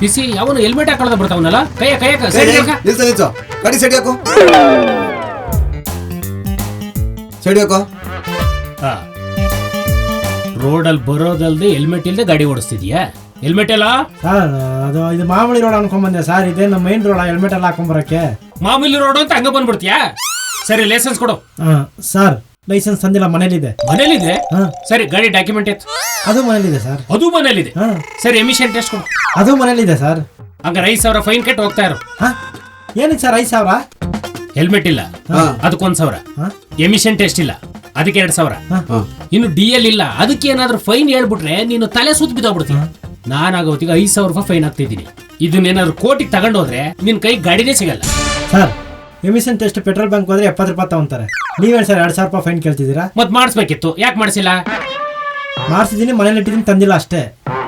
ಬಿಸಿ ಅವನು ಹೆಲ್ಮೆಟ್ ಹಾಕೊಳ್ಳೋದು ಬರ್ತಾವನಲ್ಲ ಕೈಯ ನಿಲ್ಸು ಗಾಡಿ ಸೈಡ್ ಹಾಕು ರೋಡಲ್ಲಿ ಬರೋದಲ್ದೆ ಹೆಲ್ಮೆಟ್ ಇಲ್ದೆ ಗಾಡಿ ಓಡಿಸ್ತಿದ್ಯಾ? ಹೆಲ್ಮೆಟ್ ಎಲ್ಲ ಸರ್ ಅದು ಇದು ಮಾಮೂಲಿ ರೋಡ್ ಅನ್ಕೊಂಡ್ ಬಂದೆ ಸರ್, ಇದೇ ನಮ್ಮ ಮೈನ್ ರೋಡ್, ಹೆಲ್ಮೆಟ್ ಎಲ್ಲ ಹಾಕೊಂಡ್ ಬರಕ್ಕೆ. ಮಾಮೂಲಿ ರೋಡ್ ಅಂತ ಹಂಗ ಬಂದ್ಬಿಡ್ತೀಯಾ? ಸರಿ ಲೈಸೆನ್ಸ್ ಕೊಡು. ಸರ್ ಲೈಸೆನ್ಸ್ ತಂದಿಲ್ಲ, ಮನೇಲಿದೆ. ಮನೇಲಿದೆ? ಸರಿ ಗಾಡಿ ಡಾಕ್ಯುಮೆಂಟ್ ಇತ್ತು? ಅದು ಮನೇಲಿದೆ ಸರ್. ಅದು ಮನೇಲಿದೆ? ಸರಿ ಎಮಿಷನ್ ಟೆಸ್ಟ್ ಕೊಡು. ಅದು ಮನೇಲಿದೆ ಸರ್. ಹಂಗಾರೆ 5,000 ಫೈನ್ ಕಟ್ಟಿ ಹೋಗ್ತಾ ಇರು. ಏನಕ್ಕೆ ಸರ್ 5,000? ಹೆಲ್ಮೆಟ್ ಇಲ್ಲ ಅದಕ್ಕೆ 1,000, ಎಮಿಷನ್ ಟೆಸ್ಟ್ ಇಲ್ಲ ಅದಕ್ಕೆ 2,000, ಇನ್ನು DL ಇಲ್ಲ ಅದಕ್ಕೆ ಏನಾದ್ರೂ ಫೈನ್ ಹೇಳ್ಬಿಟ್ರೆ ನೀನು ತಲೆ ಸುತ್ತ ಬಿದ್ದೋಗ್ಬಿಡ್ತೀನಿ. ನಾನಾಗೋತ್ತಿಗೆ 5,000 ರೂಪಾಯಿ ಫೈನ್ ಹಾಕ್ತಿದ್ದೀನಿ. ಇದನ್ನೇನಾದ್ರು ಕೋರ್ಟಿಗೆ ತಗೊಂಡೋದ್ರೆ ನಿನ್ ಕೈ ಗಾಡಿನೇ ಸಿಗಲ್ಲ. Sir emission test petrol bunk ಹೋದ್ರೆ 70 ರೂಪಾಯಿ ತಗೊಂತಾರೆ, ನೀವೇನು ಸರ್ 2,000 ರೂಪಾಯಿ ಫೈನ್ ಕೇಳ್ತಿದ್ದೀರಾ? ಮತ್ ಮಾಡಿಸ್ಬೇಕಿತ್ತು, ಯಾಕೆ ಮಾಡಿಸಿಲ್ಲ? ಮಾಡಿಸಿದ್ದೀನಿ, ಮನೇಲಿ ಇಟ್ಟಿದ್ದೀನಿ, ತಂದಿಲ್ಲ ಅಷ್ಟೇ.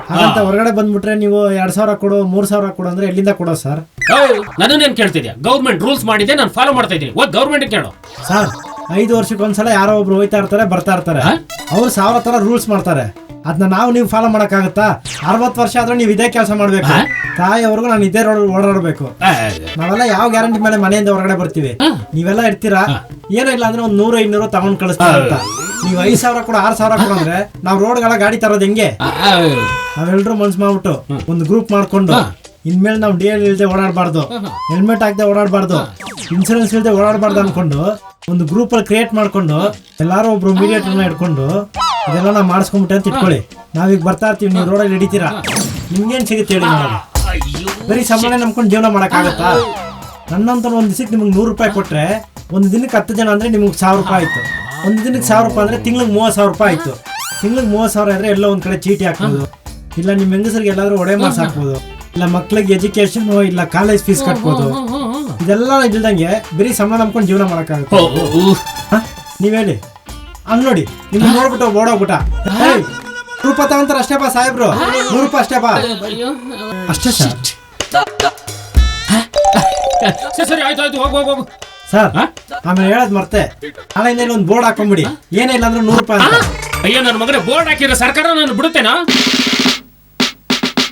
ಹಾಗಂತ ಹೊರಗಡೆ ಬಂದ್ಬಿಟ್ರೆ ನೀವು 2,000 ಕೊಡು 3,000 ಕೊಡು ಅಂದ್ರೆ ಎಲ್ಲಿಂದ ಕೊಡೋ ಸರ್? ನನ್ನೇನ್ ಕೇಳ್ತಿದ್ಯಾ? ಗೌರ್ಮೆಂಟ್ ರೂಲ್ಸ್ ಮಾಡಿದೆ, ನಾನು ಫಾಲೋ ಮಾಡ್ತಾ ಇದ್ದೀನಿ. ಗೌರ್ಮೆಂಟ್ ಕೇಳು ಸರ್. 5 ವರ್ಷಕ್ಕೆ ಒಂದ್ಸಲ ಯಾರೋ ಒಬ್ರು ಹೋಯ್ತಾ ಇರ್ತಾರೆ ಬರ್ತಾ ಇರ್ತಾರೆ, ಅವ್ರು 1000 ತರ ರೂಲ್ಸ್ ಮಾಡ್ತಾರೆ. ಅದನ್ನ ನೀವು ಫಾಲೋ ಮಾಡಕ್ಕಾಗತ್ತಾ? 60 ವರ್ಷ ಆದ್ರೂ ನೀವು ಇದೇ ಕೆಲಸ ಮಾಡ್ಬೇಕು. ತಾಯಿಯವ್ರಿಗೂ ನಾನು ಇದೇ ರೋಡ್ ಓಡಾಡ್ಬೇಕು. ನಾವೆಲ್ಲ ಯಾವ ಗ್ಯಾರಂಟಿ ಮೇಲೆ ಮನೆಯಿಂದ ಹೊರಗಡೆ ಬರ್ತೀವಿ, ನೀವೆಲ್ಲ ಇರ್ತೀರಾ? ಏನೋ ಇಲ್ಲ ಅಂದ್ರೆ 100-200 ತಗೊಂಡ್ ಕಳಿಸ್ತೀರ ಅಂತ. ನೀವು 5,000 ಕೊಡು 6,000 ಕೊಡು ಅಂದ್ರೆ ನಾವು ರೋಡ್ಗಳ ಗಾಡಿ ತರೋದು ಹೆಂಗೆ? ನಾವೆಲ್ಲರೂ ಮನ್ಸು ಮಾಡ್ಬಿಟ್ಟು ಒಂದು ಗ್ರೂಪ್ ಮಾಡ್ಕೊಂಡು ಇನ್ಮೇಲೆ ನಾವು DL ಇಲ್ದೆ ಓಡಾಡಬಾರ್ದು, ಹೆಲ್ಮೆಟ್ ಹಾಕದೆ ಓಡಾಡಬಾರ್ದು, ಇನ್ಸೂರೆನ್ಸ್ ಇಲ್ದೆ ಓಡಾಡಬಾರ್ದು ಅನ್ಕೊಂಡು ಒಂದು ಗ್ರೂಪ್ ಅಲ್ಲಿ ಕ್ರಿಯೇಟ್ ಮಾಡ್ಕೊಂಡು ಎಲ್ಲಾರು ಒಬ್ರು ಮೀಡಿಯೇಟರ್ನ ಇಟ್ಕೊಂಡು ಇದೆಲ್ಲ ನಾವು ಮಾಡಿಸ್ಕೊಂಡ್ಬಿಟ್ಟೆ ಅಂತ ಇಟ್ಕೊಳ್ಳಿ. ನಾವೀಗ ಬರ್ತಾ ಇರ್ತೀವಿ, ನೀವು ರೋಡಲ್ಲಿ ಹಿಡಿತೀರಾ, ನಿಮ್ಗೇನ್ ಸಿಗುತ್ತೆ ಹೇಳಿ? ಬರೀ ಸಂಬಳ ನಂಬ್ಕೊಂಡು ಜೀವನ ಮಾಡಕ್ಕಾಗತ್ತಾ? ನನ್ನಂತ ಒಂದ್ ದಿವಸಕ್ಕೆ ನಿಮ್ಗೆ 100 ರೂಪಾಯಿ ಕೊಟ್ರೆ ಒಂದು ದಿನಕ್ಕೆ 10 ಜನ ಅಂದ್ರೆ ನಿಮ್ಗೆ 1,000 ರೂಪಾಯಿ ಆಯ್ತು. ಒಂದು ದಿನಕ್ಕೆ 1,000 ರೂಪಾಯಿ ಅಂದ್ರೆ ತಿಂಗ್ಳಿಗೆ 30,000 ರೂಪಾಯಿ ಆಯ್ತು. ತಿಂಗ್ಳಿಗೆ 30,000 ಇದ್ರೆ ಎಲ್ಲ ಒಂದ್ ಕಡೆ ಚೀಟಿ ಹಾಕ್ಬೋದು, ಇಲ್ಲ ನಿಮ್ ಹೆಂಗಸರಿಗೆ ಎಲ್ಲಾದ್ರೂ ಒಡೆ ಮಾರ್ಕ್ಸ್ ಹಾಕ್ಬೋದು, ಇಲ್ಲ ಮಕ್ಳಿಗೆ ಎಜುಕೇಶನ್ ಇಲ್ಲ ಕಾಲೇಜ್ ಫೀಸ್ ಕಟ್ಬೋದು. ಇದೆಲ್ಲ ಇಲ್ದಂಗೆ ಬರೀ ಸಂಬಳ ನಂಬ್ಕೊಂಡು ಜೀವನ ಮಾಡಕ್ಕಾಗುತ್ತೆ? ನೀವ್ ಹೇಳಿ. ಹಂಗ್ ನೋಡಿ ನಿಮ್ ನೋಡ್ಬಿಟ್ಟು ಓಡೋಗ್ಬಿಟ್ಟ 100 ರೂಪಾಯಿ ತಗೊಂತಾರ ಅಷ್ಟೇ ಬಾ ಸಾಹೇಬ್ರು, 100 ರೂಪಾಯಿ ಅಷ್ಟೇ ಬಾ ಅಷ್ಟೇ ಸರ್. ಸರಿ ಆಯ್ತು ಆಯ್ತು ಹೋಗು ಸರ್. ಆಮೇಲೆ ಹೇಳದ್ ಮರ್ತೆ, ನಾಳೆಯಿಂದ ಒಂದು ಬೋರ್ಡ್ ಹಾಕೊಂಡ್ಬಿಡಿ, ಏನೇ ಇಲ್ಲ ಅಂದ್ರೆ 100 ರೂಪಾಯಿ ಅಂತ. ಅಯ್ಯೋ ನನ್ನ ಮಗನೇ, ಬೋರ್ಡ್ ಹಾಕಿದ್ರೆ ಸರ್ಕಾರ ನಾನು ಬಿಡುತ್ತೇನಾ?